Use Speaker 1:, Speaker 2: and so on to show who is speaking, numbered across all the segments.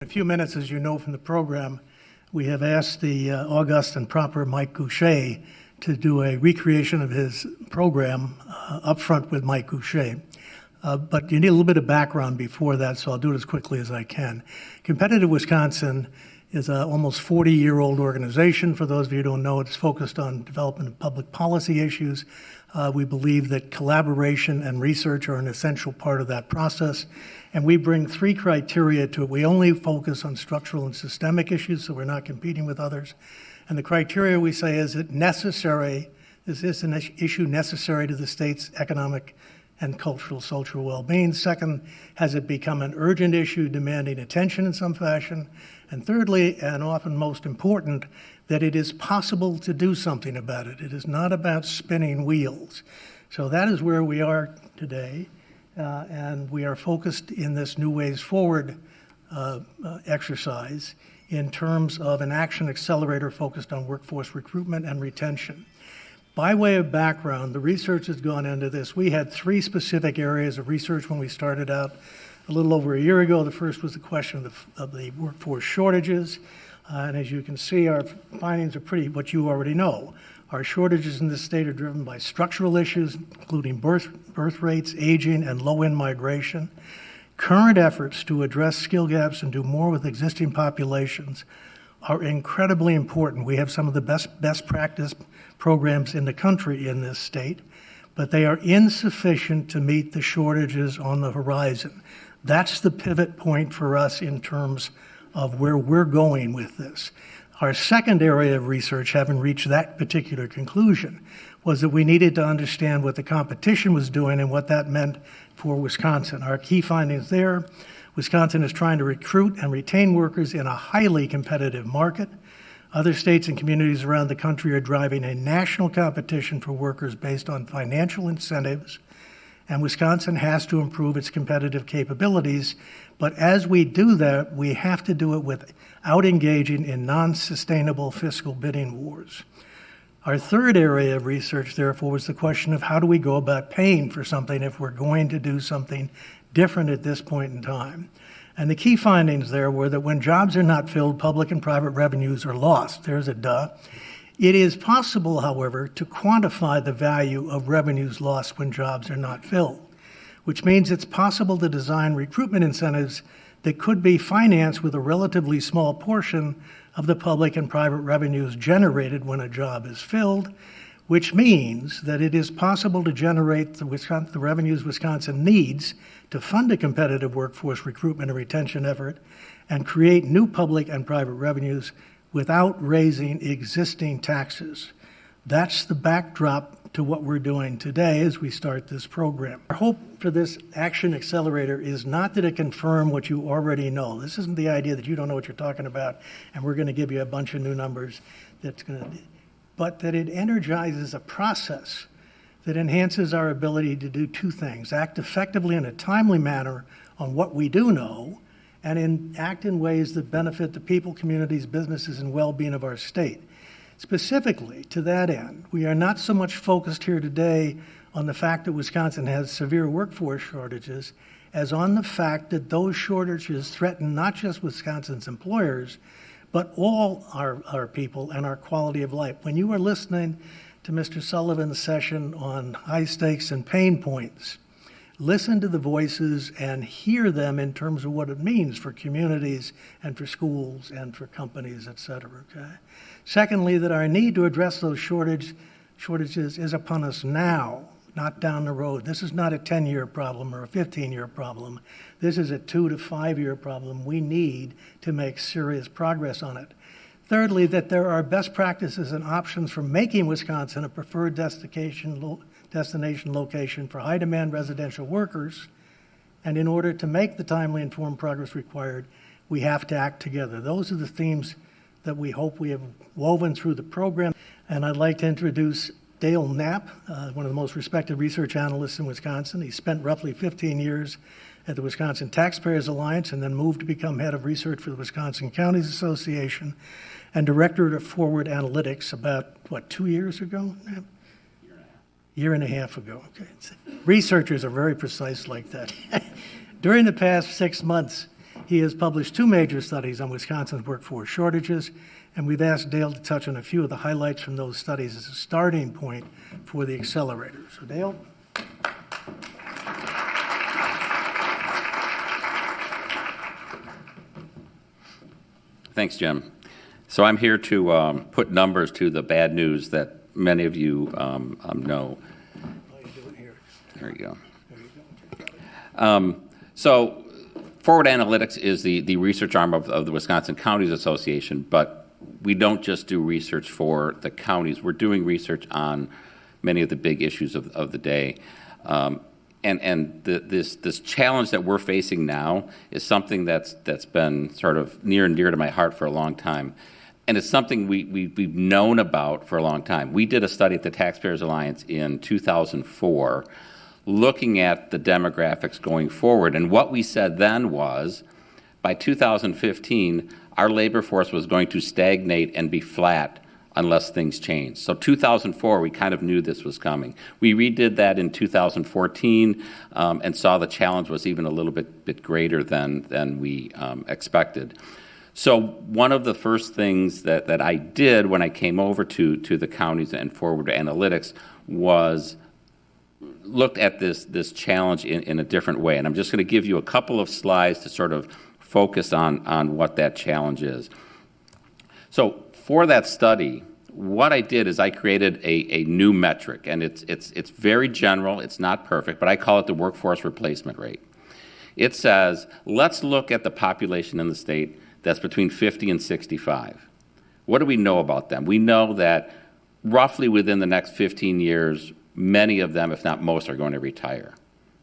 Speaker 1: In a few minutes, as you know from the program, we have asked the august and proper Mike Goucher to do a recreation of his program up front with Mike Goucher. But you need a little bit of background before that, so I'll do it as quickly as I can. Competitive Wisconsin is an almost 40-year-old organization. For those of you who don't know, it's focused on development of public policy issues. We believe that collaboration and research are an essential part of that process. And we bring three criteria to it. We only focus on structural and systemic issues, so we're not competing with others. And the criteria we say is it necessary, is this an issue necessary to the state's economic and cultural, social well-being? Second, has it become an urgent issue demanding attention in some fashion? And thirdly, and often most important, that it is possible to do something about it. It is not about spinning wheels. So that is where we are today. And we are focused in this New Ways Forward exercise in terms of an action accelerator focused on workforce recruitment and retention. By way of background, the research has gone into this. We had three specific areas of research when we started out a little over a year ago. The first was the question of the workforce shortages. And as you can see, our findings are pretty what you already know. Our shortages in this state are driven by structural issues, including birth rates, aging, and low-end migration. Current efforts to address skill gaps and do more with existing populations are incredibly important. We have some of the best practice programs in the country in this state, but they are insufficient to meet the shortages on the horizon. That's the pivot point for us in terms of where we're going with this. Our second area of research, having reached that particular conclusion, was that we needed to understand what the competition was doing and what that meant for Wisconsin. Our key findings there: Wisconsin is trying to recruit and retain workers in a highly competitive market. Other states and communities around the country are driving a national competition for workers based on financial incentives, and Wisconsin has to improve its competitive capabilities. But as we do that, we have to do it without engaging in non-sustainable fiscal bidding wars. Our third area of research, therefore, was the question of how do we go about paying for something if we're going to do something different at this point in time. And the key findings there were that when jobs are not filled, public and private revenues are lost. There's a duh. It is possible, however, to quantify the value of revenues lost when jobs are not filled, which means it's possible to design recruitment incentives that could be financed with a relatively small portion of the public and private revenues generated when a job is filled, which means that it is possible to generate the revenues Wisconsin needs to fund a competitive workforce recruitment and retention effort and create new public and private revenues without raising existing taxes. That's the backdrop to what we're doing today as we start this program. Our hope for this Action Accelerator is not that it confirm what you already know. This isn't the idea that you don't know what you're talking about and we're going to give you a bunch of new numbers but that it energizes a process that enhances our ability to do two things: act effectively in a timely manner on what we do know, and act in ways that benefit the people, communities, businesses, and well-being of our state. Specifically, to that end, we are not so much focused here today on the fact that Wisconsin has severe workforce shortages as on the fact that those shortages threaten not just Wisconsin's employers, but all our people and our quality of life. When you were listening to Mr. Sullivan's session on high stakes and pain points, listen to the voices and hear them in terms of what it means for communities and for schools and for companies, et cetera, okay? Secondly, that our need to address those shortages is upon us now, not down the road. This is not a 10-year problem or a 15-year problem. This is a 2 to 5 year problem. We need to make serious progress on it. Thirdly, that there are best practices and options for making Wisconsin a preferred destination location for high-demand residential workers, and in order to make the timely informed progress required, we have to act together. Those are the themes that we hope we have woven through the program. And I'd like to introduce Dale Knapp, one of the most respected research analysts in Wisconsin. He spent roughly 15 years at the Wisconsin Taxpayers Alliance and then moved to become head of research for the Wisconsin Counties Association and director of Forward Analytics about, 2 years ago? Year and a half ago. Okay. Researchers are very precise like that. During the past 6 months, He has published 2 major studies on Wisconsin's workforce shortages, and we've asked Dale to touch on a few of the highlights from those studies as a starting point for the accelerator. So Dale?
Speaker 2: Thanks, Jim. So I'm here to put numbers to the bad news that many of you know. There you go. So Forward Analytics is the research arm of the Wisconsin Counties Association, but we don't just do research for the counties. We're doing research on many of the big issues of the day. This challenge that we're facing now is something that's been sort of near and dear to my heart for a long time. And it's something we've known about for a long time. We did a study at the Taxpayers Alliance in 2004 looking at the demographics going forward. And what we said then was, by 2015, our labor force was going to stagnate and be flat unless things changed. So 2004, we kind of knew this was coming. We redid that in 2014 and saw the challenge was even a little bit greater than we expected. So one of the first things that I did when I came over to the counties and Forward Analytics was looked at this challenge in a different way. And I'm just going to give you a couple of slides to sort of focus on what that challenge is. So for that study, what I did is I created a new metric, and it's very general, it's not perfect, but I call it the workforce replacement rate. It says, let's look at the population in the state that's between 50 and 65. What do we know about them? We know that roughly within the next 15 years, many of them, if not most, are going to retire.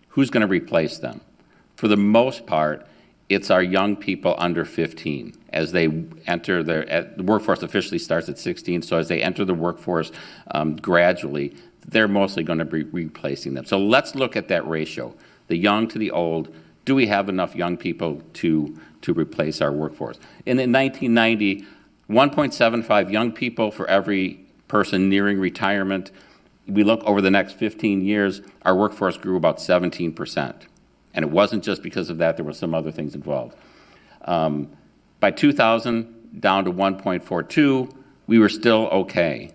Speaker 2: Who's going to replace them? For the most part, it's our young people under 15. As they enter the workforce officially starts at 16, so as they enter the workforce gradually, they're mostly going to be replacing them. So let's look at that ratio, the young to the old. Do we have enough young people to replace our workforce? And in 1990, 1.75 young people for every person nearing retirement. We look over the next 15 years, our workforce grew about 17%. And it wasn't just because of that, there were some other things involved. By 2000, down to 1.42, we were still okay.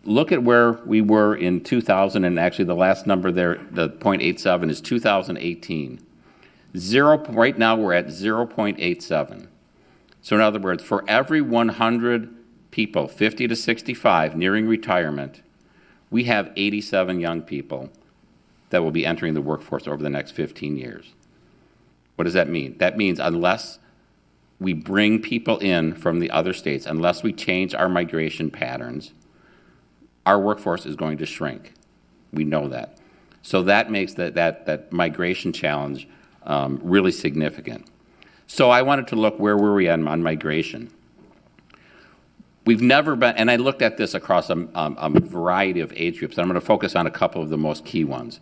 Speaker 2: Look at where we were in 2000, and actually the last number there, the 0.87, is 2018. Right now we're at 0.87. So in other words, for every 100 people, 50 to 65, nearing retirement, we have 87 young people that will be entering the workforce over the next 15 years. What does that mean? That means unless we bring people in from the other states, unless we change our migration patterns, our workforce is going to shrink. We know that. So that makes that migration challenge really significant. So I wanted to look, where were we on migration? We've never been, and I looked at this across a variety of age groups, and I'm going to focus on a couple of the most key ones.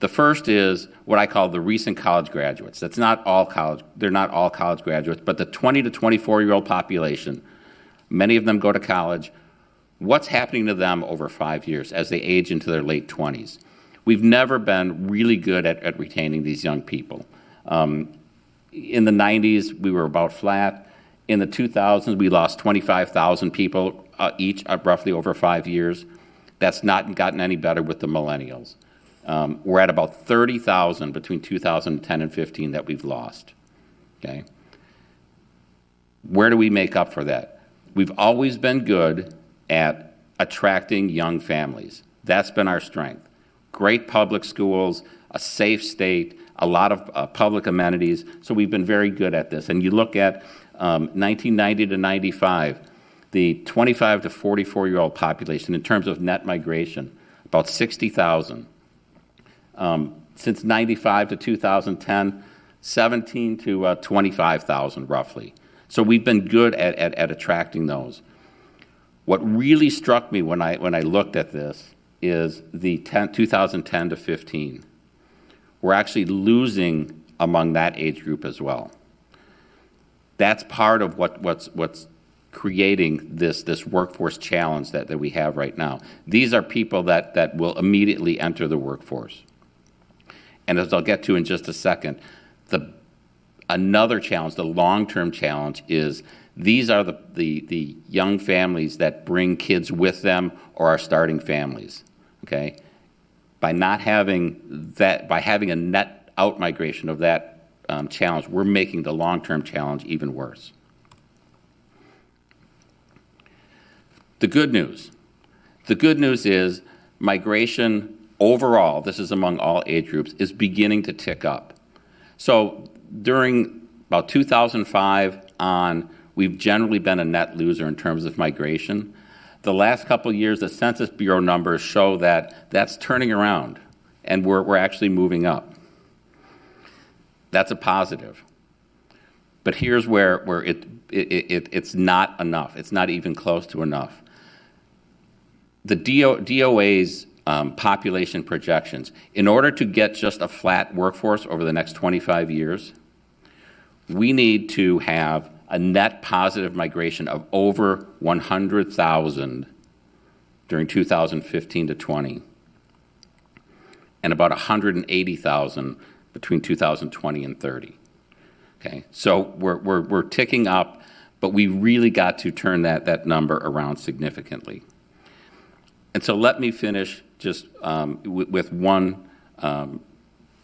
Speaker 2: The first is what I call the recent college graduates. That's not all college, they're not all college graduates, but the 20 to 24-year-old population, many of them go to college. What's happening to them over 5 years as they age into their late 20s? We've never been really good at retaining these young people. In the 90s, we were about flat. In the 2000s, we lost 25,000 people each, roughly over 5 years. That's not gotten any better with the millennials. We're at about 30,000 between 2010 and 15 that we've lost. Okay. Where do we make up for that? We've always been good at attracting young families. That's been our strength. Great public schools, a safe state, a lot of public amenities. So we've been very good at this. And you look at 1990 to 95, the 25 to 44-year-old population in terms of net migration, about 60,000. Since 95 to 2010, 17 to 25,000 roughly. So we've been good at attracting those. What really struck me when I looked at this is the 2010 to 15. We're actually losing among that age group as well. That's part of what's creating this workforce challenge that we have right now. These are people that will immediately enter the workforce. And as I'll get to in just a second, the Another challenge, the long-term challenge, is these are the young families that bring kids with them or are starting families, okay? By having a net out-migration of that challenge, we're making the long-term challenge even worse. The good news is migration overall, this is among all age groups, is beginning to tick up. So during about 2005 on, we've generally been a net loser in terms of migration. The last couple of years, the Census Bureau numbers show that that's turning around, and we're actually moving up. That's a positive. But here's where it's not enough. It's not even close to enough. The DOA's population projections, in order to get just a flat workforce over the next 25 years, we need to have a net positive migration of over 100,000 during 2015 to 20, and about 180,000 between 2020 and 30. Okay, so we're ticking up, but we really got to turn that number around significantly. And so let me finish just with one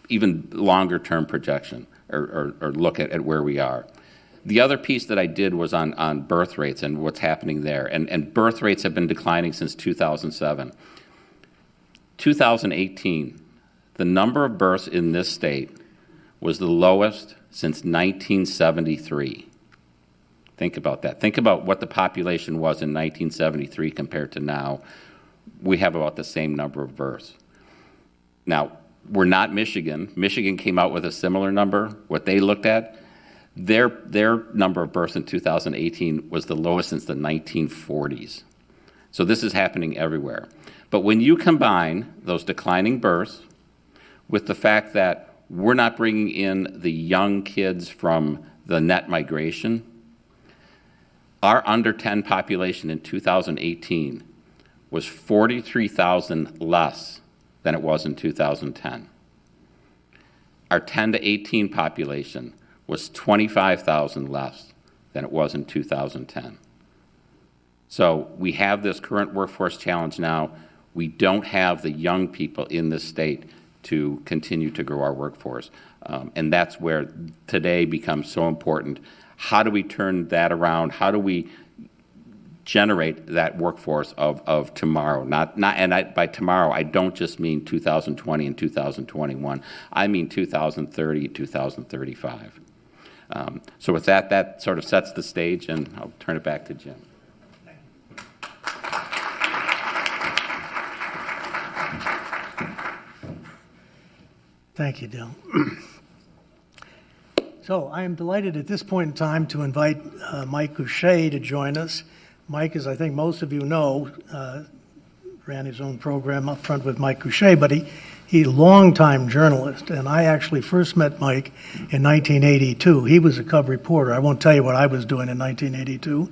Speaker 2: even longer term projection or look at where we are. The other piece that I did was on birth rates and what's happening there. And birth rates have been declining since 2007. 2018, the number of births in this state was the lowest since 1973. Think about that. Think about what the population was in 1973 compared to now. We have about the same number of births. Now, we're not Michigan. Michigan came out with a similar number. What they looked at, their number of births in 2018 was the lowest since the 1940s. So this is happening everywhere. But when you combine those declining births with the fact that we're not bringing in the young kids from the net migration, our under 10 population in 2018 was 43,000 less than it was in 2010. Our 10 to 18 population was 25,000 less than it was in 2010. So we have this current workforce challenge now. We don't have the young people in this state to continue to grow our workforce. And that's where today becomes so important. How do we turn that around? How do we generate that workforce of tomorrow? By tomorrow, I don't just mean 2020 and 2021. I mean 2030, 2035. So with that sort of sets the stage, and I'll turn it back to Jim.
Speaker 1: Thank you, Dil. So I am delighted at this point in time to invite Mike Goucher to join us. Mike, as I think most of you know, ran his own program up front with Mike Goucher, but he's a longtime journalist, and I actually first met Mike in 1982. He was a cub reporter. I won't tell you what I was doing in 1982,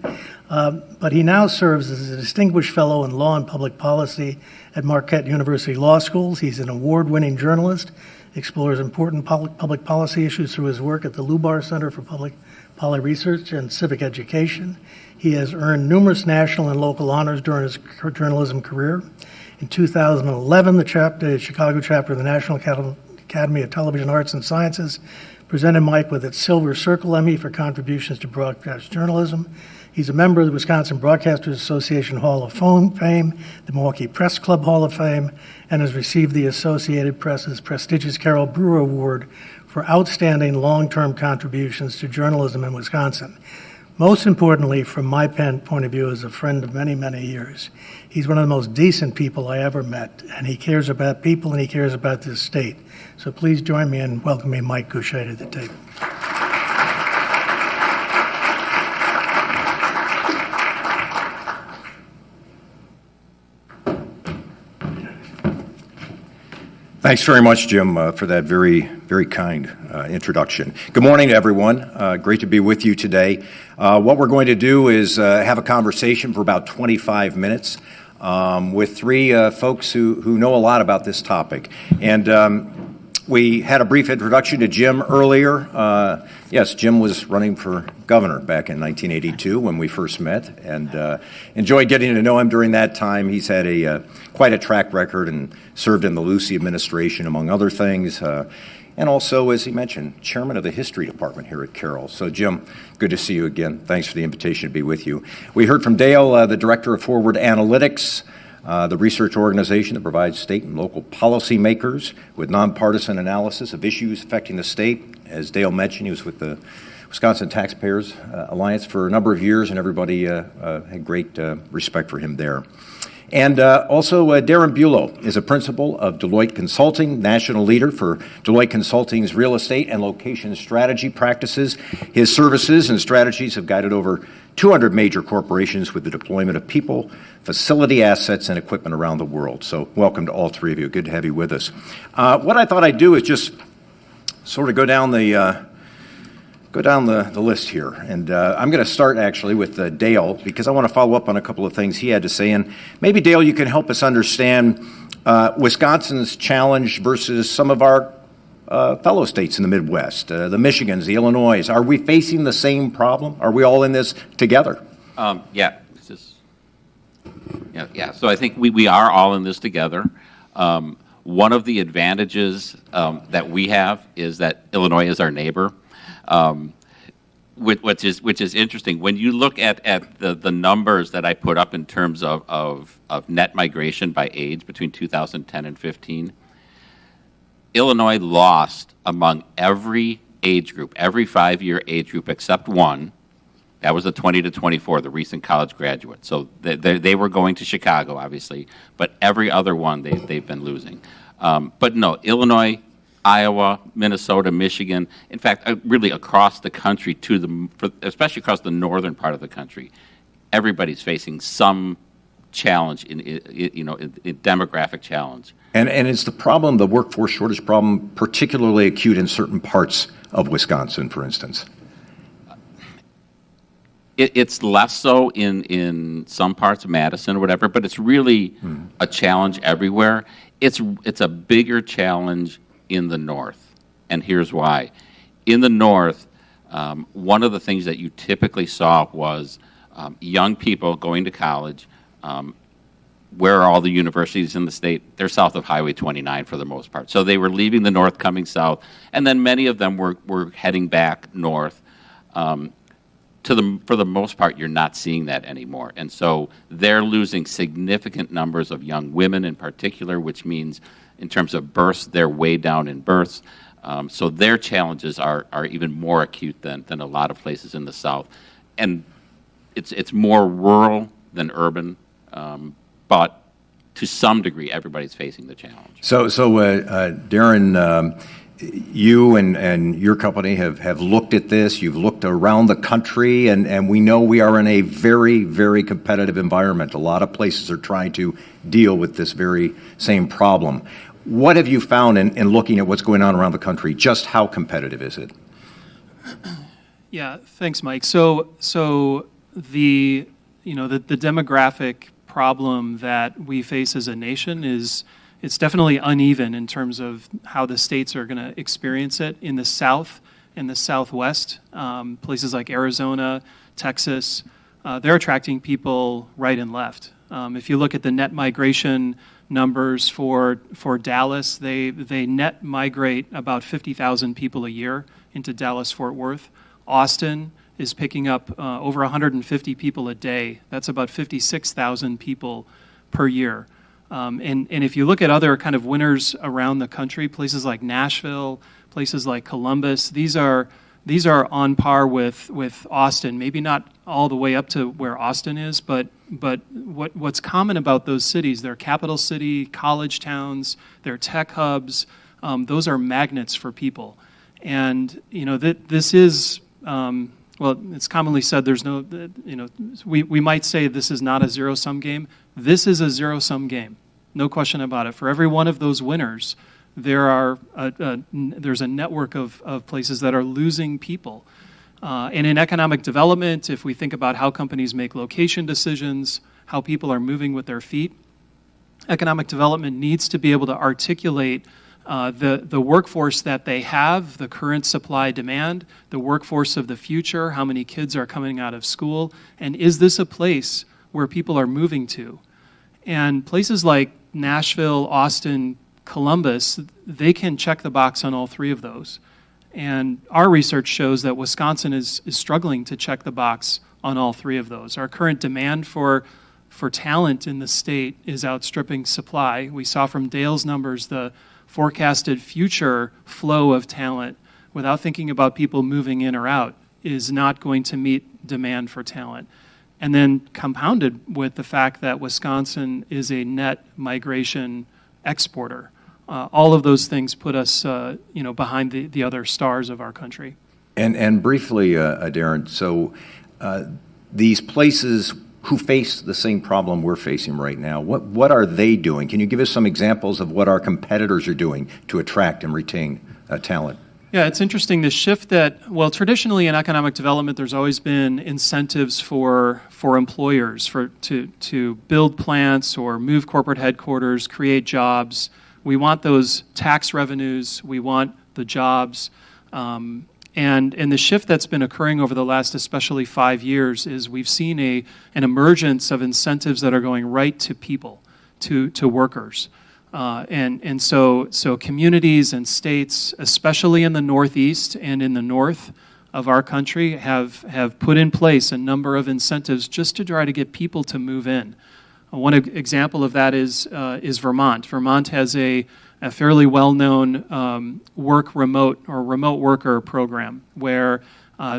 Speaker 1: but he now serves as a distinguished fellow in law and public policy at Marquette University Law Schools. He's an award-winning journalist, explores important public policy issues through his work at the Lubar Center for Public Policy Research and Civic Education. He has earned numerous national and local honors during his journalism career. In 2011, the Chicago chapter of the National Academy of Television Arts and Sciences presented Mike with its Silver Circle Emmy for contributions to broadcast journalism. He's a member of the Wisconsin Broadcasters Association Hall of Fame, the Milwaukee Press Club Hall of Fame, and has received the Associated Press's prestigious Carol Brewer Award for outstanding long-term contributions to journalism in Wisconsin. Most importantly, from my point of view, as a friend of many, many years, he's one of the most decent people I ever met, and he cares about people and he cares about this state. So please join me in welcoming Mike Goucher to the table.
Speaker 3: Thanks very much, Jim, for that very, very kind introduction. Good morning to everyone. Great to be with you today. What we're going to do is have a conversation for about 25 minutes with three folks who know a lot about this topic. And We had a brief introduction to Jim earlier. Yes, Jim was running for governor back in 1982 when we first met, and enjoyed getting to know him during that time. He's had quite a track record and served in the Lucy administration, among other things. And also, as he mentioned, chairman of the history department here at Carroll. So, Jim, good to see you again. Thanks for the invitation to be with you. We heard from Dale, the director of Forward Analytics, the research organization that provides state and local policymakers with nonpartisan analysis of issues affecting the state. As Dale mentioned, he was with the Wisconsin Taxpayers Alliance for a number of years, and everybody had great respect for him there. And also, Darren Bulow is a principal of Deloitte Consulting, national leader for Deloitte Consulting's real estate and location strategy practices. His services and strategies have guided over 200 major corporations with the deployment of people, facility assets, and equipment around the world. So welcome to all three of you. Good to have you with us. What I thought I'd do is just sort of go down the list here. And I'm going to start actually with Dale, because I want to follow up on a couple of things he had to say. And maybe, Dale, you can help us understand Wisconsin's challenge versus some of our fellow states in the Midwest, the Michigans, the Illinois. Are we facing the same problem? Are we all in this together?
Speaker 2: Yeah. So I think we are all in this together. One of the advantages that we have is that Illinois is our neighbor. Which is interesting. When you look at the numbers that I put up in terms of net migration by age between 2010 and 15, Illinois lost among every age group, every 5-year age group except one. That was the 20 to 24, the recent college graduate. So they were going to Chicago, obviously, but every other one they've been losing. But no, Illinois, Iowa, Minnesota, Michigan, in fact, really across the country, especially across the northern part of the country, everybody's facing some challenge in demographic challenge.
Speaker 3: And is the workforce shortage problem, particularly acute in certain parts of Wisconsin, for instance?
Speaker 2: It's less so in some parts of Madison or whatever, but it's really a challenge everywhere. It's a bigger challenge in the north, and here's why. In the north, one of the things that you typically saw was young people going to college. Where are all the universities in the state? They're south of Highway 29 for the most part. So they were leaving the north, coming south, and then many of them were heading back north. For the most part, you're not seeing that anymore. And so they're losing significant numbers of young women in particular, which means in terms of births, they're way down in births. So their challenges are even more acute than a lot of places in the South. And it's more rural than urban, but to some degree, everybody's facing the challenge. So
Speaker 3: Darren, you and your company have looked at this. You've looked around the country, and we know we are in a very, very competitive environment. A lot of places are trying to deal with this very same problem. What have you found in looking at what's going on around the country? Just how competitive is it?
Speaker 4: Yeah, thanks, Mike. So the demographic problem that we face as a nation it's definitely uneven in terms of how the states are going to experience it. In the South and the Southwest, places like Arizona, Texas, they're attracting people right and left. If you look at the net migration numbers for Dallas, they net migrate about 50,000 people a year into Dallas-Fort Worth. Austin is picking up over 150 people a day. That's about 56,000 people per year. And if you look at other kind of winners around the country, places like Nashville, places like Columbus, these are on par with Austin. Maybe not all the way up to where Austin is, but what's common about those cities? They're capital city, college towns, they're tech hubs. Those are magnets for people, and this is. Well, it's commonly said there's no. We might say this is not a zero-sum game. This is a zero-sum game. No question about it. For every one of those winners, there's a network of places that are losing people. And in economic development, if we think about how companies make location decisions, how people are moving with their feet, economic development needs to be able to articulate the workforce that they have, the current supply demand, the workforce of the future, how many kids are coming out of school, and is this a place where people are moving to? And places like Nashville, Austin, Columbus, they can check the box on all three of those. And our research shows that Wisconsin is struggling to check the box on all three of those. Our current demand for talent in the state is outstripping supply. We saw from Dale's numbers the forecasted future flow of talent without thinking about people moving in or out is not going to meet demand for talent. And then compounded with the fact that Wisconsin is a net migration exporter. All of those things put us behind the other stars of our country.
Speaker 3: And briefly, Darren, so these places who face the same problem we're facing right now, what are they doing? Can you give us some examples of what our competitors are doing to attract and retain talent?
Speaker 4: Yeah, it's interesting, the shift that, well, traditionally in economic development, there's always been incentives for employers to build plants or move corporate headquarters, create jobs. We want those tax revenues, we want the jobs. And the shift that's been occurring over the last especially 5 years is we've seen an emergence of incentives that are going right to people, to workers. And so communities and states, especially in the Northeast and in the north of our country, have put in place a number of incentives just to try to get people to move in. One example of that is Vermont. Vermont has a fairly well-known remote worker program where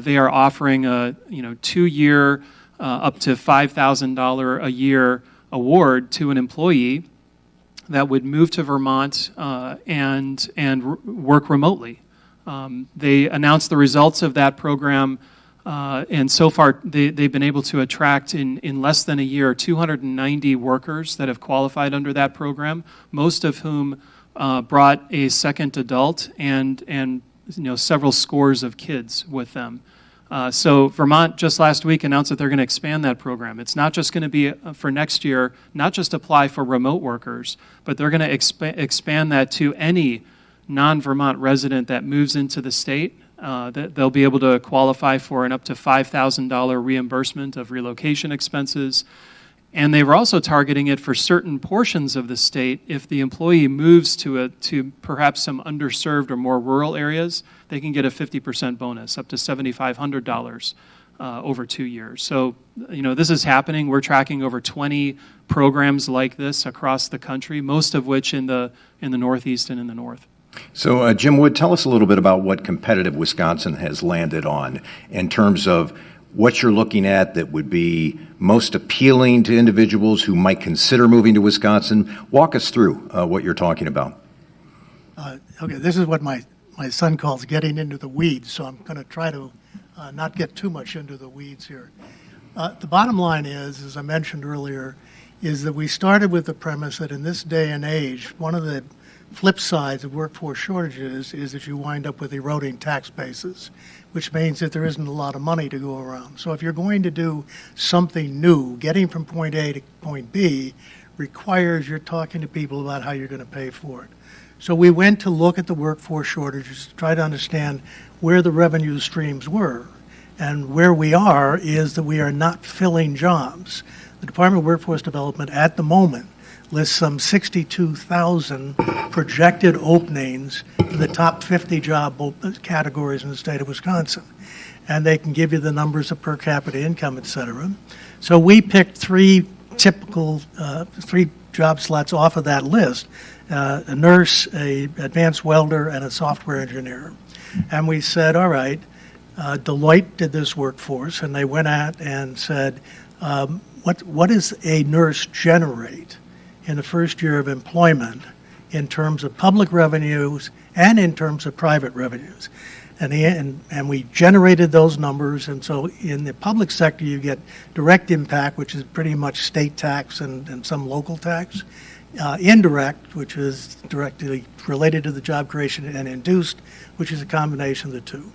Speaker 4: they are offering a 2-year up to $5,000 a year award to an employee that would move to Vermont and work remotely. They announced the results of that program, and so far they've been able to attract in less than a year 290 workers that have qualified under that program, most of whom brought a second adult and several scores of kids with them. So Vermont just last week announced that they're going to expand that program. It's not just going to be for next year, not just apply for remote workers, but they're going to expand that to any non-Vermont resident that moves into the state. That they'll be able to qualify for an up to $5,000 reimbursement of relocation expenses. And they were also targeting it for certain portions of the state. If the employee moves to perhaps some underserved or more rural areas, they can get a 50% bonus, up to $7,500 over 2 years. So, this is happening. We're tracking over 20 programs like this across the country, most of which in the Northeast and in the North.
Speaker 3: So, Jim Wood, tell us a little bit about what Competitive Wisconsin has landed on in terms of what you're looking at that would be most appealing to individuals who might consider moving to Wisconsin. Walk us through what you're talking about.
Speaker 5: Okay, this is what my son calls getting into the weeds, so I'm going to try to not get too much into the weeds here. The bottom line is, as I mentioned earlier, is that we started with the premise that in this day and age, one of the flip sides of workforce shortages is that you wind up with eroding tax bases, which means that there isn't a lot of money to go around. So if you're going to do something new, getting from point A to point B requires you're talking to people about how you're going to pay for it. So we went to look at the workforce shortages to try to understand where the revenue streams were. And where we are is that we are not filling jobs. The Department of Workforce Development at the moment lists some 62,000 projected openings in the top 50 job categories in the state of Wisconsin. And they can give you the numbers of per capita income, et cetera. So we picked three job slots off of that list, a nurse, a advanced welder, and a software engineer. And we said, all right, Deloitte did this workforce, and they went out and said, what does a nurse generate in the first year of employment in terms of public revenues and in terms of private revenues? And we generated those numbers, and so in the public sector you get direct impact, which is pretty much state tax and some local tax, indirect, which is directly related to the job creation, and induced, which is a combination of the two.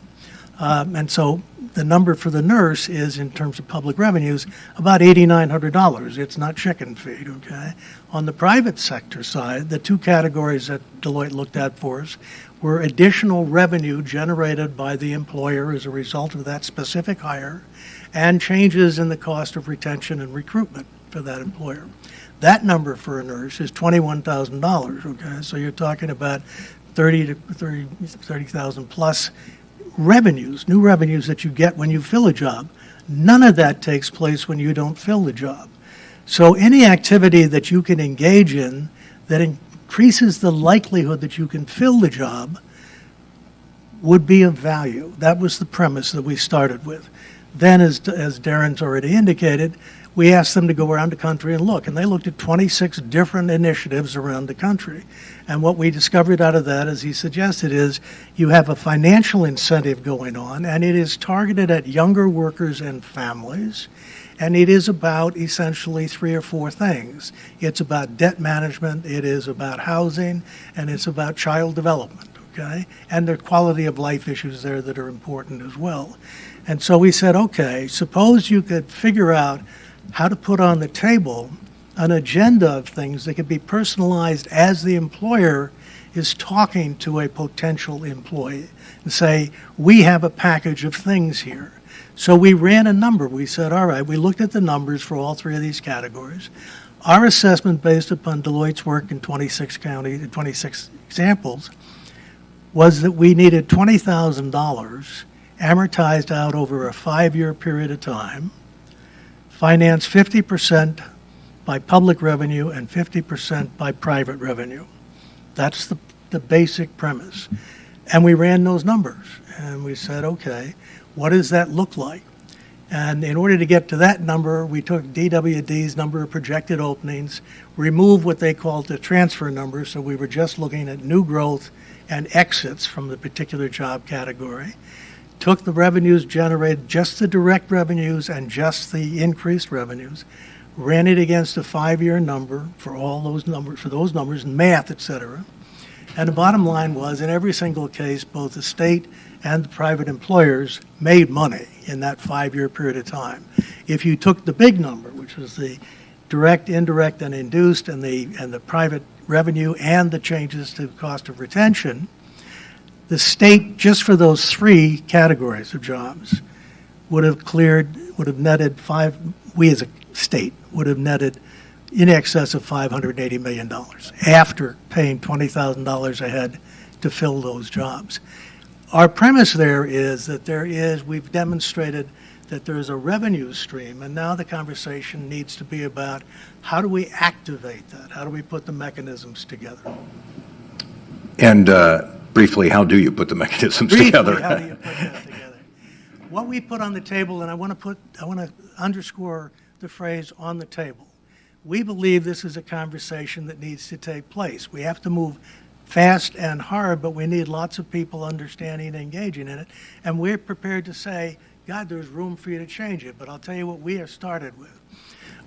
Speaker 5: And so the number for the nurse is, in terms of public revenues, about $8,900. It's not chicken feed, okay? On the private sector side, the two categories that Deloitte looked at for us were additional revenue generated by the employer as a result of that specific hire and changes in the cost of retention and recruitment for that employer. That number for a nurse is $21,000, okay? So you're talking about 30,000 plus revenues, new revenues that you get when you fill a job. None of that takes place when you don't fill the job. So any activity that you can engage in that increases the likelihood that you can fill the job would be of value. That was the premise that we started with. Then, as Darren's already indicated, we asked them to go around the country and look, and they looked at 26 different initiatives around the country. And what we discovered out of that, as he suggested, is you have a financial incentive going on, and it is targeted at younger workers and families, and it is about essentially 3 or 4 things. It's about debt management, it is about housing, and it's about child development, okay? And there are quality of life issues there that are important as well. And so we said, okay, suppose you could figure out how to put on the table an agenda of things that could be personalized as the employer is talking to a potential employee and say, we have a package of things here. So we ran a number. We said, all right, we looked at the numbers for all 3 of these categories. Our assessment based upon Deloitte's work in 26 examples was that we needed $20,000 amortized out over a 5-year period of time, financed 50% by public revenue and 50% by private revenue. That's the basic premise. And we ran those numbers, and we said, okay, what does that look like? And in order to get to that number, we took DWD's number of projected openings, removed what they called the transfer number, so we were just looking at new growth and exits from the particular job category, took the revenues generated, just the direct revenues and just the increased revenues, ran it against a 5-year number for all those numbers, math, et cetera. And the bottom line was, in every single case, both the state and the private employers made money in that 5-year period of time. If you took the big number, which was the direct, indirect, and induced, and the private revenue and the changes to cost of retention, the state, just for those 3 categories of jobs, would have netted we as a state would have netted in excess of $580 million after paying $20,000 a head to fill those jobs. Our premise there is that we've demonstrated that there is a revenue stream, and now the conversation needs to be about how do we activate that? How do we put the mechanisms together?
Speaker 3: And briefly, how do you put the mechanisms together?
Speaker 5: How do you put that together? What we put on the table, and I want to underscore the phrase "on the table." We believe this is a conversation that needs to take place. We have to move fast and hard, but we need lots of people understanding and engaging in it. And we're prepared to say, God, there's room for you to change it. But I'll tell you what we have started with.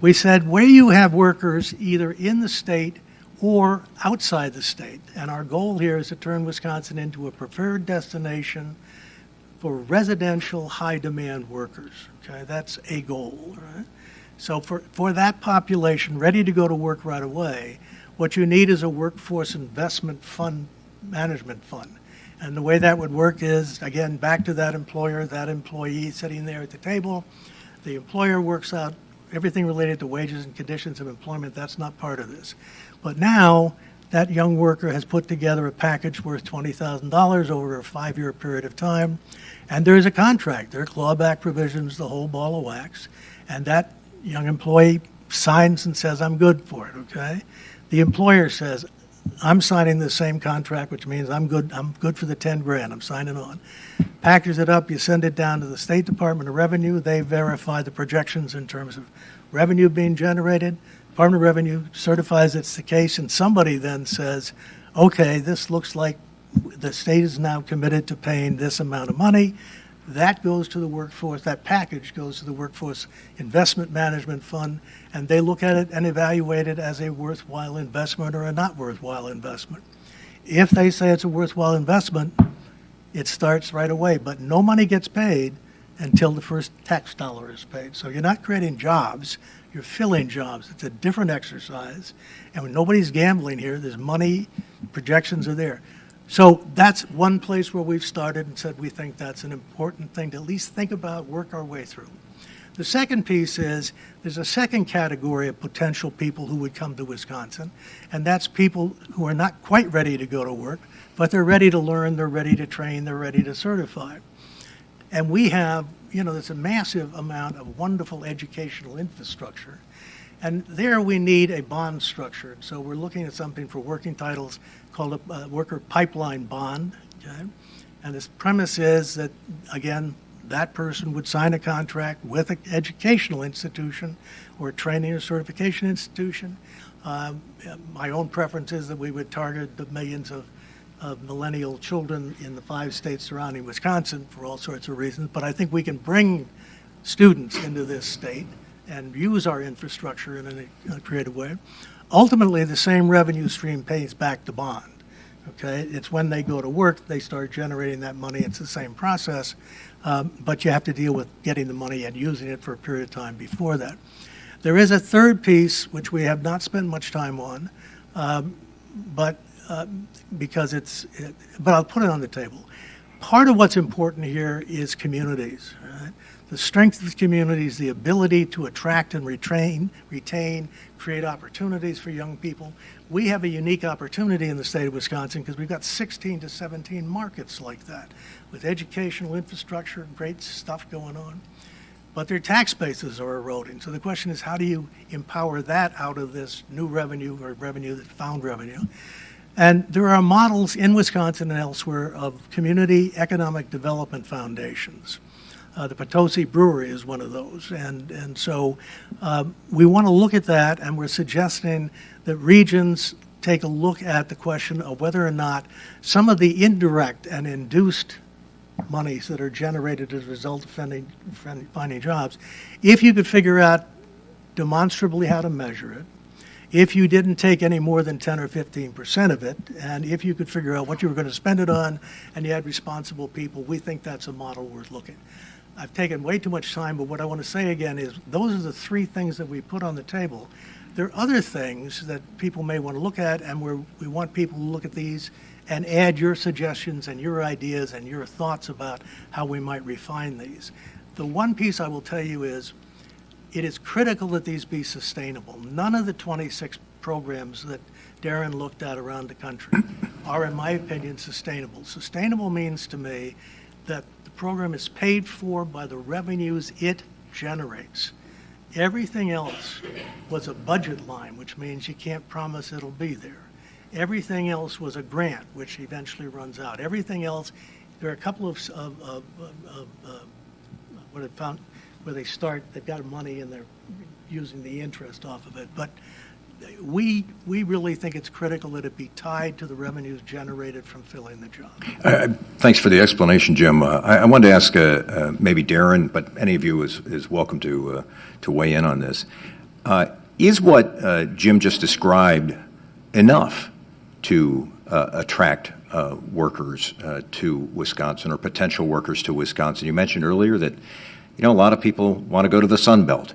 Speaker 5: We said, where you have workers either in the state or outside the state, and our goal here is to turn Wisconsin into a preferred destination for residential high-demand workers. Okay, that's a goal, right? So for that population ready to go to work right away, what you need is a workforce investment fund, management fund. And the way that would work is, again, back to that employer, that employee sitting there at the table. The employer works out everything related to wages and conditions of employment. That's not part of this. But now that young worker has put together a package worth $20,000 over a 5-year period of time, and there is a contract. There are clawback provisions, the whole ball of wax, and that young employee signs and says, I'm good for it, okay? The employer says, I'm signing the same contract, which means I'm good for the 10 grand, I'm signing on. Package it up, you send it down to the State Department of Revenue, they verify the projections in terms of revenue being generated. Department of Revenue certifies it's the case, and somebody then says, okay, this looks like the state is now committed to paying this amount of money. That goes to the workforce, that package goes to the Workforce Investment Management Fund, and they look at it and evaluate it as a worthwhile investment or a not worthwhile investment. If they say it's a worthwhile investment, it starts right away, but no money gets paid until the first tax dollar is paid. So you're not creating jobs, you're filling jobs. It's a different exercise. And when nobody's gambling here, there's money, projections are there. So that's one place where we've started and said we think that's an important thing to at least think about, work our way through. The second piece is there's a second category of potential people who would come to Wisconsin, and that's people who are not quite ready to go to work, but they're ready to learn, they're ready to train, they're ready to certify. And we have, there's a massive amount of wonderful educational infrastructure. And there we need a bond structure. So we're looking at something for working titles called a worker pipeline bond. Okay? And this premise is that, again, that person would sign a contract with an educational institution or a training or certification institution. My own preference is that we would target the millions of millennial children in the 5 states surrounding Wisconsin for all sorts of reasons. But I think we can bring students into this state and use our infrastructure in a creative way. Ultimately, the same revenue stream pays back the bond. Okay, it's when they go to work they start generating that money. It's the same process, but you have to deal with getting the money and using it for a period of time before that. There is a third piece which we have not spent much time on, but I'll put it on the table. Part of what's important here is communities. Right? The strength of the communities, the ability to attract and retain, create opportunities for young people. We have a unique opportunity in the state of Wisconsin because we've got 16 to 17 markets like that with educational infrastructure, great stuff going on. But their tax bases are eroding. So the question is, how do you empower that out of this new revenue or revenue that found revenue? And there are models in Wisconsin and elsewhere of community economic development foundations. The Potosi Brewery is one of those. And so we want to look at that, and we're suggesting that regions take a look at the question of whether or not some of the indirect and induced monies that are generated as a result of finding jobs, if you could figure out demonstrably how to measure it, if you didn't take any more than 10 or 15% of it, and if you could figure out what you were going to spend it on, and you had responsible people, we think that's a model worth looking. I've taken way too much time, but what I want to say again is those are the 3 things that we put on the table. There are other things that people may want to look at, and we want people to look at these and add your suggestions and your ideas and your thoughts about how we might refine these. The one piece I will tell you is it is critical that these be sustainable. None of the 26 programs that Darren looked at around the country are, in my opinion, sustainable. Sustainable means to me that the program is paid for by the revenues it generates. Everything else was a budget line, which means you can't promise it'll be there. Everything else was a grant, which eventually runs out. Everything else, there are a couple of what I found where they start, they've got money and they're using the interest off of it. But we really think it's critical that it be tied to the revenues generated from filling the job.
Speaker 3: Thanks for the explanation, Jim. I wanted to ask maybe Darren, but any of you is welcome to weigh in on this. Is what Jim just described enough to attract workers to Wisconsin or potential workers to Wisconsin? You mentioned earlier that a lot of people want to go to the Sun Belt.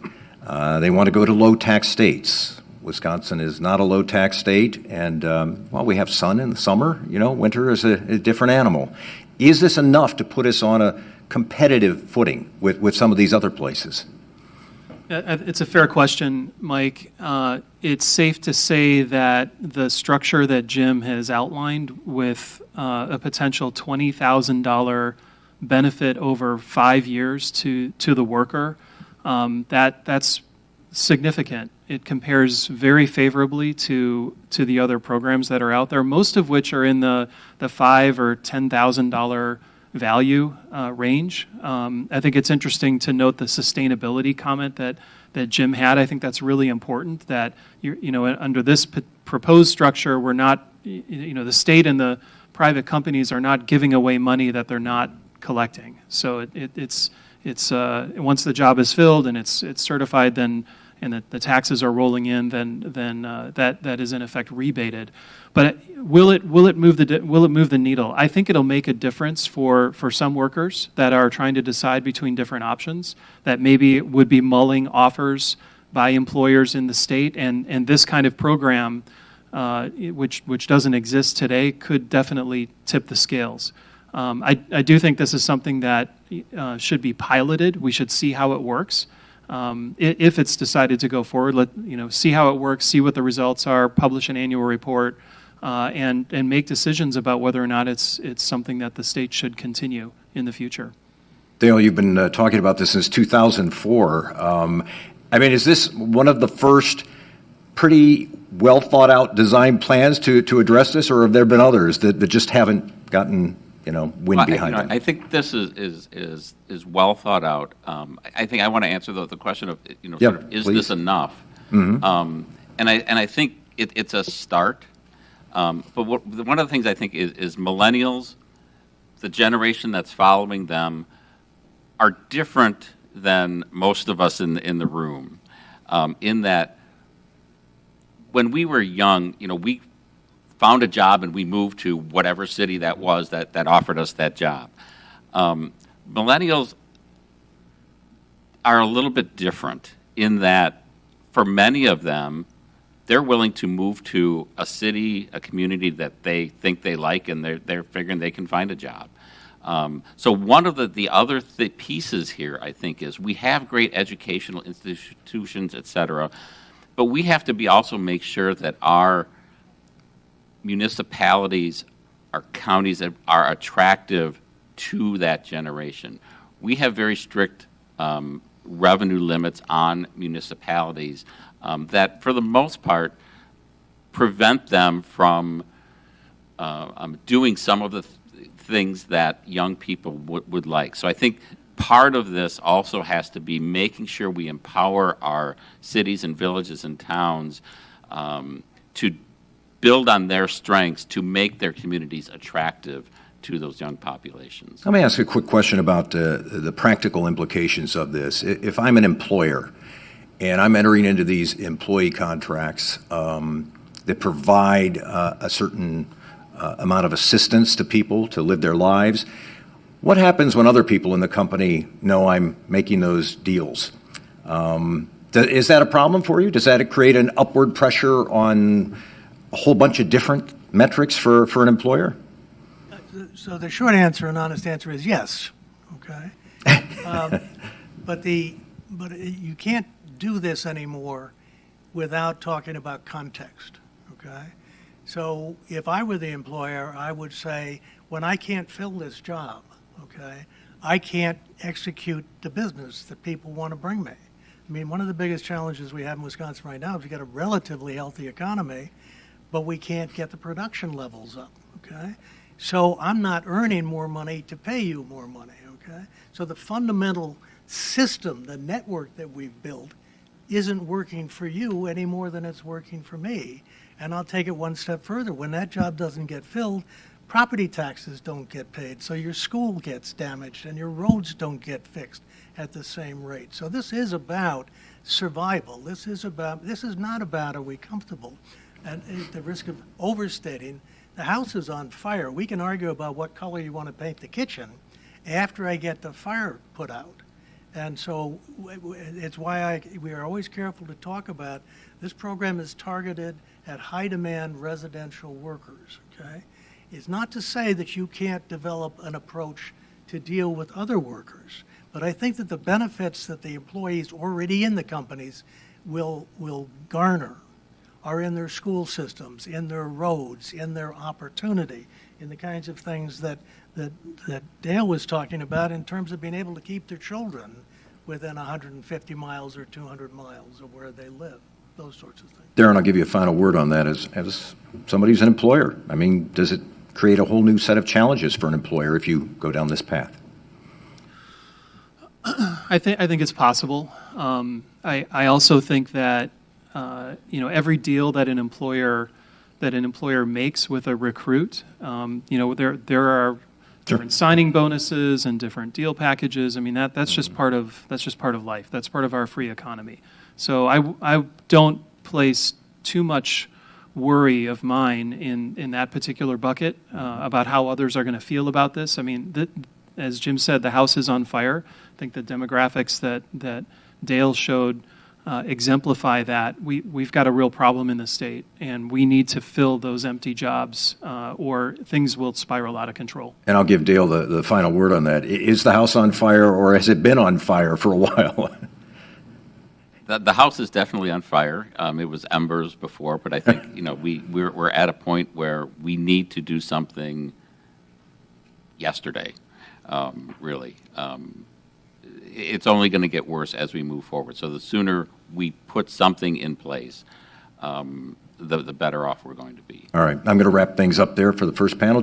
Speaker 3: They want to go to low-tax states. Wisconsin is not a low-tax state, and while we have sun in the summer, winter is a different animal. Is this enough to put us on a competitive footing with some of these other places?
Speaker 4: It's a fair question, Mike. It's safe to say that the structure that Jim has outlined with a potential $20,000 benefit over 5 years to the worker, that's significant. It compares very favorably to the other programs that are out there, most of which are in the $5,000 or $10,000 value range. I think it's interesting to note the sustainability comment that Jim had. I think that's really important. That under this proposed structure, we're not, the state and the private companies are not giving away money that they're not collecting. So it's once the job is filled and it's certified, then and that the taxes are rolling in, then that is in effect rebated. But will it move the needle? I think it'll make a difference for some workers that are trying to decide between different options, that maybe would be mulling offers by employers in the state, and this kind of program, which doesn't exist today, could definitely tip the scales. I do think this is something that should be piloted. We should see how it works. If it's decided to go forward, see how it works, see what the results are, publish an annual report, and make decisions about whether or not it's something that the state should continue in the future.
Speaker 3: Dale, you've been talking about this since 2004. Is this one of the first pretty well thought out design plans to address this, or have there been others that just haven't gotten wind behind them?
Speaker 2: I think this is well thought out. I think I want to answer the question of is
Speaker 3: please.
Speaker 2: this enough?
Speaker 3: Mm-hmm.
Speaker 2: And I think it's a start. But one of the things I think is millennials, the generation that's following them, are different than most of us in the room. In that, when we were young, we found a job and we moved to whatever city that was that offered us that job. Millennials are a little bit different in that, for many of them, they're willing to move to a city, a community that they think they like, and they're figuring they can find a job. So one of the other pieces here, I think, is we have great educational institutions, et cetera, but we have to also make sure that our municipalities, our counties are attractive to that generation. We have very strict revenue limits on municipalities that, for the most part, prevent them from doing some of the things that young people would like. So I think part of this also has to be making sure we empower our cities and villages and towns to build on their strengths to make their communities attractive to those young populations.
Speaker 3: Let me ask a quick question about the practical implications of this. If I'm an employer and I'm entering into these employee contracts that provide a certain amount of assistance to people to live their lives, what happens when other people in the company know I'm making those deals? Is that a problem for you? Does that create an upward pressure on a whole bunch of different metrics for an employer?
Speaker 5: So the short answer and honest answer is yes. Okay, but you can't do this anymore without talking about context. Okay, so if I were the employer, I would say, when I can't fill this job, okay, I can't execute the business that people want to bring me. I mean, one of the biggest challenges we have in Wisconsin right now is we've got a relatively healthy economy, but we can't get the production levels up, okay? So I'm not earning more money to pay you more money, okay? So the fundamental system, the network that we've built, isn't working for you any more than it's working for me. And I'll take it one step further. When that job doesn't get filled, property taxes don't get paid, so your school gets damaged and your roads don't get fixed at the same rate. So this is about survival. This is not about, are we comfortable? And at the risk of overstating, the house is on fire. We can argue about what color you want to paint the kitchen after I get the fire put out. And so it's why we are always careful to talk about this program is targeted at high-demand residential workers, okay? It's not to say that you can't develop an approach to deal with other workers, but I think that the benefits that the employees already in the companies will garner are in their school systems, in their roads, in their opportunity, in the kinds of things that Dale was talking about in terms of being able to keep their children within 150 miles or 200 miles of where they live, those sorts of things.
Speaker 3: Darren, I'll give you a final word on that as somebody who's an employer. I mean, does it create a whole new set of challenges for an employer if you go down this path?
Speaker 4: I think it's possible. I also think that every deal that an employer makes with a recruit, there are different signing bonuses and different deal packages. I mean, that's just part of life. That's part of our free economy. So I don't place too much worry of mine in that particular bucket about how others are going to feel about this. I mean, as Jim said, the house is on fire. I think the demographics that Dale showed exemplify that. We've got a real problem in the state, and we need to fill those empty jobs, or things will spiral out of control.
Speaker 3: And I'll give Dale the final word on that. Is the house on fire, or has it been on fire for a while?
Speaker 2: The house is definitely on fire. It was embers before, but I think we're at a point where we need to do something yesterday. Really, it's only going to get worse as we move forward. So the sooner we put something in place, the better off we're going to be.
Speaker 3: All right, I'm going to wrap things up there for the first panel.